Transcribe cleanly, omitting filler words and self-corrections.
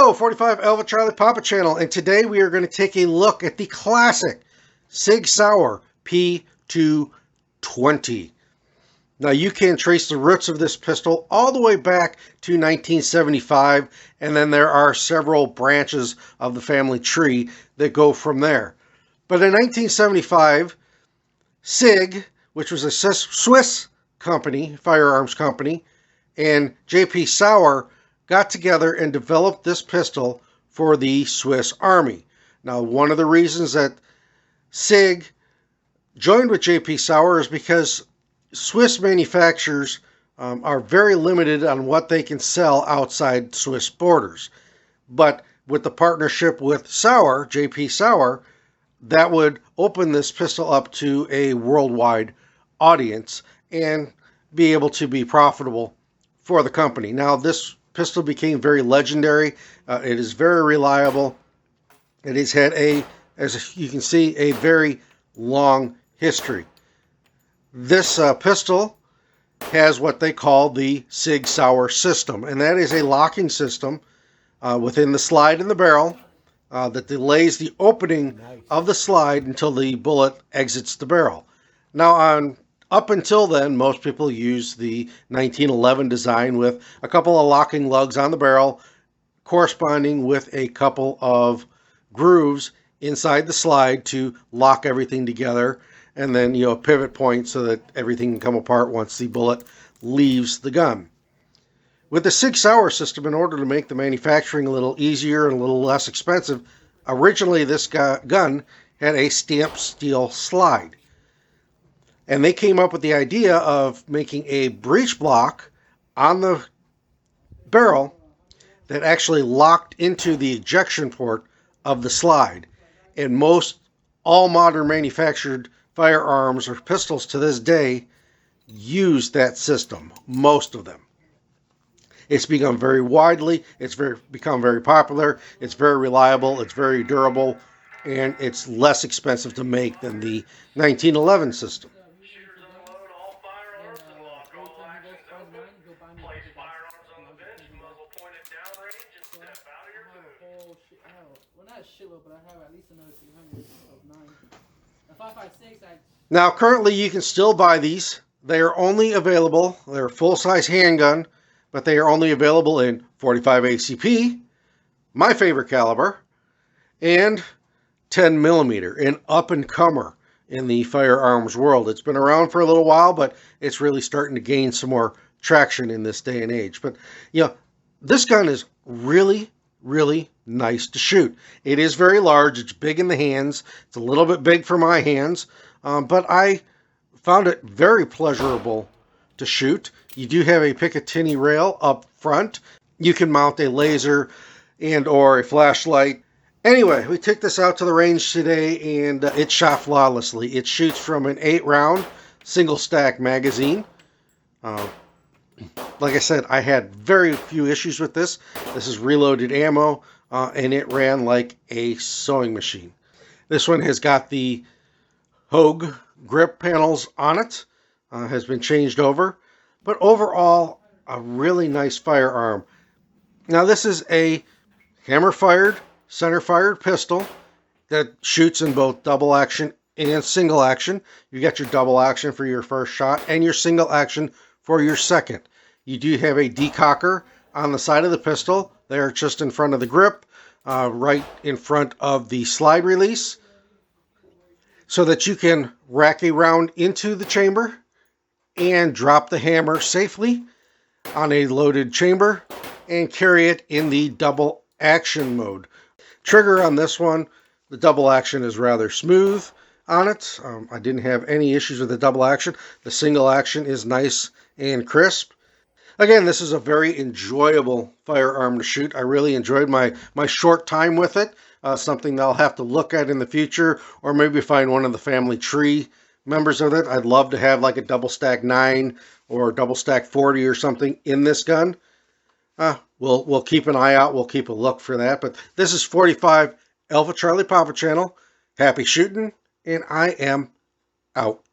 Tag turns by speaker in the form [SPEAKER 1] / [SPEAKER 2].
[SPEAKER 1] Hello, 45 Alfa Charlie Papa channel, and today we are going to take a look at the classic Sig Sauer P220. Now you can trace the roots of this pistol all the way back to 1975, and then there are several branches of the family tree that go from there. But in 1975, Sig, which was a Swiss company, firearms company, and J.P. Sauer got together and developed this pistol for the Swiss Army. Now, one of the reasons that Sig joined with J.P. Sauer is because Swiss manufacturers are very limited on what they can sell outside Swiss borders. But with the partnership with Sauer, J.P. Sauer, that would open this pistol up to a worldwide audience and be able to be profitable for the company. Now, this pistol became very legendary. It is very reliable. It has had as you can see, a very long history. This pistol has what they call the Sig Sauer system, and that is a locking system within the slide in the barrel that delays the opening of the slide until the bullet exits the barrel. Now, up until then, most people use the 1911 design with a couple of locking lugs on the barrel corresponding with a couple of grooves inside the slide to lock everything together, and then a pivot point so that everything can come apart once the bullet leaves the gun. With the Sig Sauer system, in order to make the manufacturing a little easier and a little less expensive, originally this gun had a stamped steel slide. And they came up with the idea of making a breech block on the barrel that actually locked into the ejection port of the slide. And all modern manufactured firearms or pistols to this day use that system, most of them. It's become very become very popular, it's very reliable, it's very durable, and it's less expensive to make than the 1911 system. Now, currently you can still buy these. They are only available, they're a full-size handgun, but they are only available in 45 ACP, my favorite caliber, and 10 millimeter, an up-and-comer in the firearms world. It's been around for a little while, but it's really starting to gain some more traction in this day and age. But, this gun is really, really nice to shoot. It is very large. It's big in the hands. It's a little bit big for my hands, but I found it very pleasurable to shoot. You do have a Picatinny rail up front. You can mount a laser and or a flashlight. Anyway, we took this out to the range today, and it shot flawlessly. It shoots from an 8-round single stack magazine. Like I said, I had very few issues with this. This is reloaded ammo, and it ran like a sewing machine. This one has got the Hogue grip panels on it, has been changed over, but overall, a really nice firearm. Now, this is a hammer-fired, center-fired pistol that shoots in both double action and single action. You got your double action for your first shot and your single action for your second. You do have a decocker on the side of the pistol there just in front of the grip, right in front of the slide release, so that you can rack a round into the chamber and drop the hammer safely on a loaded chamber and carry it in the double action mode. Trigger on this one, the double action is rather smooth on it. I didn't have any issues with the double action. The single action is nice and crisp. Again, this is a very enjoyable firearm to shoot. I really enjoyed my short time with it. Something that I'll have to look at in the future, or maybe find one of the family tree members of it. I'd love to have like a double stack 9 or double stack 40 or something in this gun. We'll keep an eye out. We'll keep a look for that. But this is 45 Alfa Charlie Papa channel. Happy shooting, and I am out.